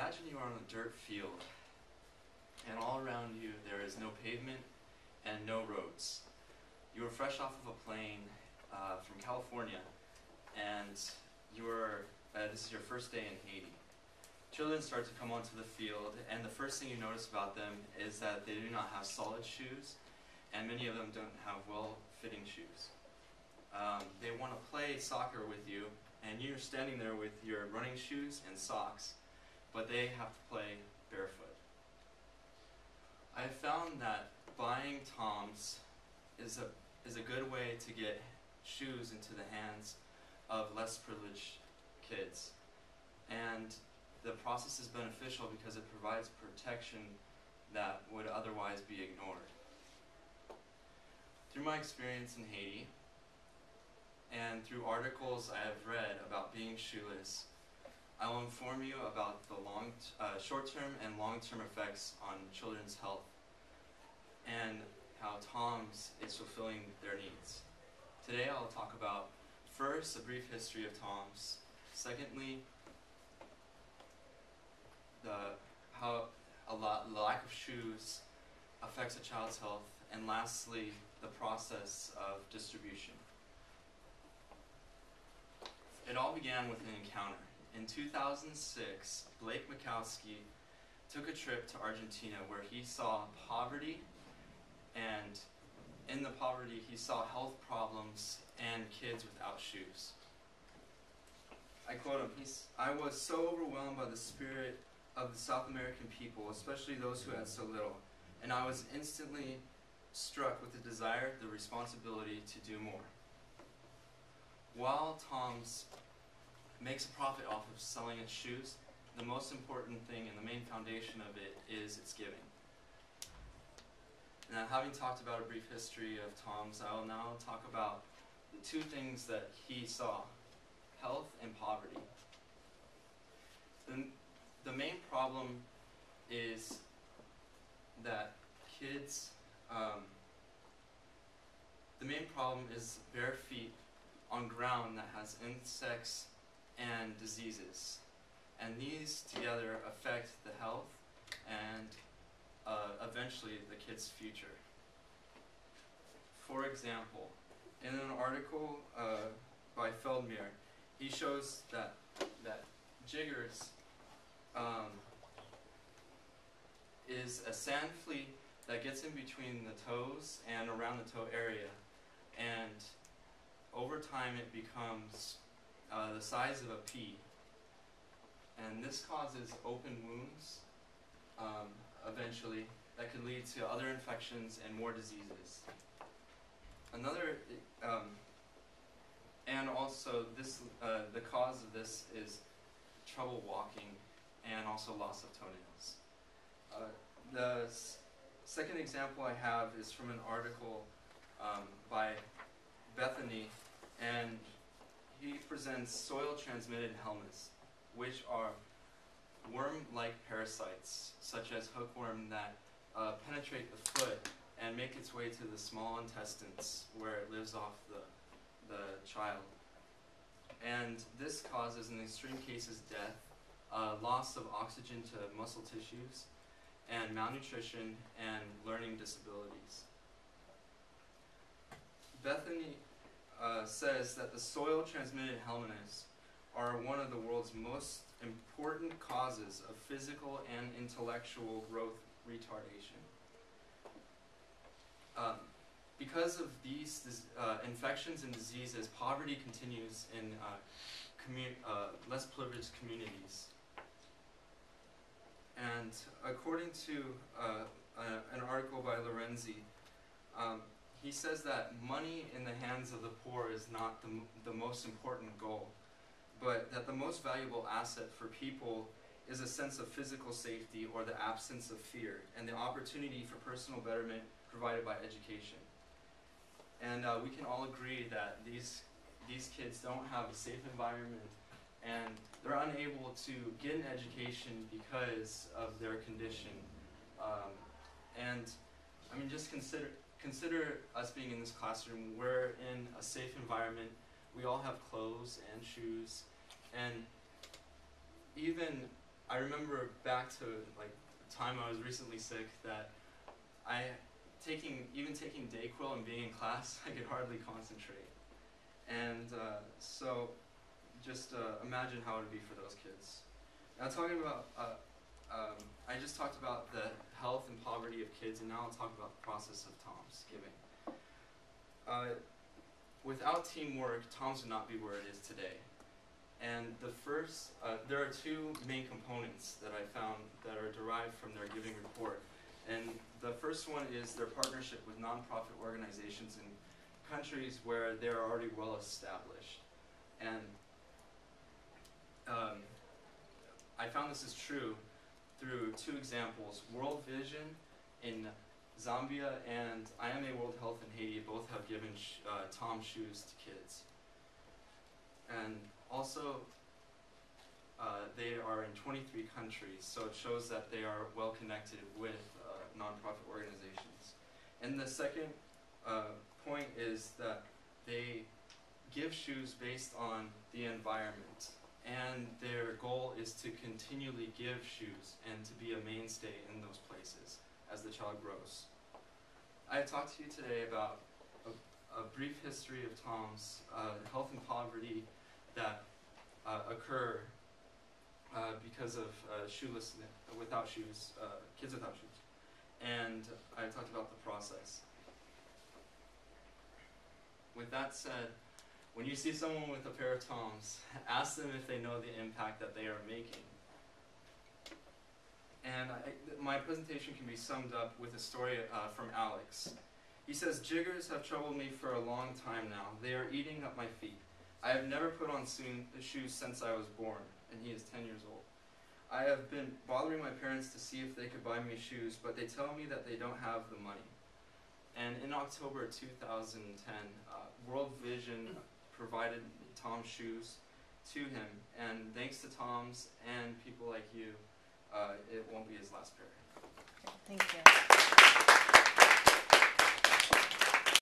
Imagine you are on a dirt field, and all around you there is no pavement and no roads. You are fresh off of a plane from California, and this is your first day in Haiti. Children start to come onto the field, and the first thing you notice about them is that they do not have solid shoes, and many of them don't have well-fitting shoes. They want to play soccer with you, and you're standing there with your running shoes and socks, but they have to play barefoot. I have found that buying Toms is a good way to get shoes into the hands of less privileged kids. And the process is beneficial because it provides protection that would otherwise be ignored. Through my experience in Haiti, and through articles I have read about being shoeless, I will inform you about the short-term and long-term effects on children's health and how Toms is fulfilling their needs. Today I will talk about, first, a brief history of Toms, secondly, how the lack of shoes affects a child's health, and lastly, the process of distribution. It all began with an encounter. In 2006, Blake Mikowski took a trip to Argentina where he saw poverty, and in the poverty he saw health problems and kids without shoes. I quote him, "I was so overwhelmed by the spirit of the South American people, especially those who had so little, and I was instantly struck with the desire, the responsibility to do more." While Toms makes a profit off of selling its shoes, the most important thing and the main foundation of it is its giving. Now, having talked about a brief history of Toms, I will now talk about the two things that he saw: health and poverty. The main problem is that the main problem is bare feet on ground that has insects and diseases, and these together affect the health and eventually the kid's future. For example, in an article by Feldmere, he shows that jiggers is a sand flea that gets in between the toes and around the toe area, and over time it becomes the size of a pea, and this causes open wounds eventually that could lead to other infections and more diseases. And also the cause of this is trouble walking and also loss of toenails. The second example I have is from an article by Bethany, and he presents soil-transmitted helminths, which are worm-like parasites, such as hookworm, that penetrate the foot and make its way to the small intestines where it lives off the child. And this causes, in extreme cases, death, loss of oxygen to muscle tissues, and malnutrition and learning disabilities. Bethany says that the soil-transmitted helminths are one of the world's most important causes of physical and intellectual growth retardation. Because of these infections and diseases, poverty continues in less privileged communities. And according to an article by Lorenzi, he says that money in the hands of the poor is not the most important goal, but that the most valuable asset for people is a sense of physical safety or the absence of fear, and the opportunity for personal betterment provided by education. And we can all agree that these kids don't have a safe environment, and they're unable to get an education because of their condition. And I mean, just consider us being in this classroom. We're in a safe environment. We all have clothes and shoes, and even I remember back to like the time I was recently sick that even taking Dayquil and being in class, I could hardly concentrate. And so just imagine how it would be for those kids. Now talking about, I just talked about the health and poverty of kids, and now I'll talk about the process of Tom's giving. Without teamwork, Tom's would not be where it is today. And the first, there are two main components that I found that are derived from their giving report. And the first one is their partnership with nonprofit organizations in countries where they're already well established. And I found this is true through two examples. World Vision in Zambia and IMA World Health in Haiti both have given Tom shoes to kids. And also, they are in 23 countries, so it shows that they are well connected with nonprofit organizations. And the second point is that they give shoes based on the environment, and their goal is to continually give shoes and to be a mainstay in those places as the child grows. I talked to you today about a brief history of Tom's health and poverty that occur because of shoelessness, without shoes, kids without shoes. And I talked about the process. With that said, when you see someone with a pair of Toms, ask them if they know the impact that they are making. And my presentation can be summed up with a story from Alex. He says, "Jiggers have troubled me for a long time now. They are eating up my feet. I have never put on shoes since I was born," and he is 10 years old. "I have been bothering my parents to see if they could buy me shoes, but they tell me that they don't have the money." And in October 2010, World Vision provided Tom's shoes to him, and thanks to Tom's and people like you, it won't be his last pair. Thank you.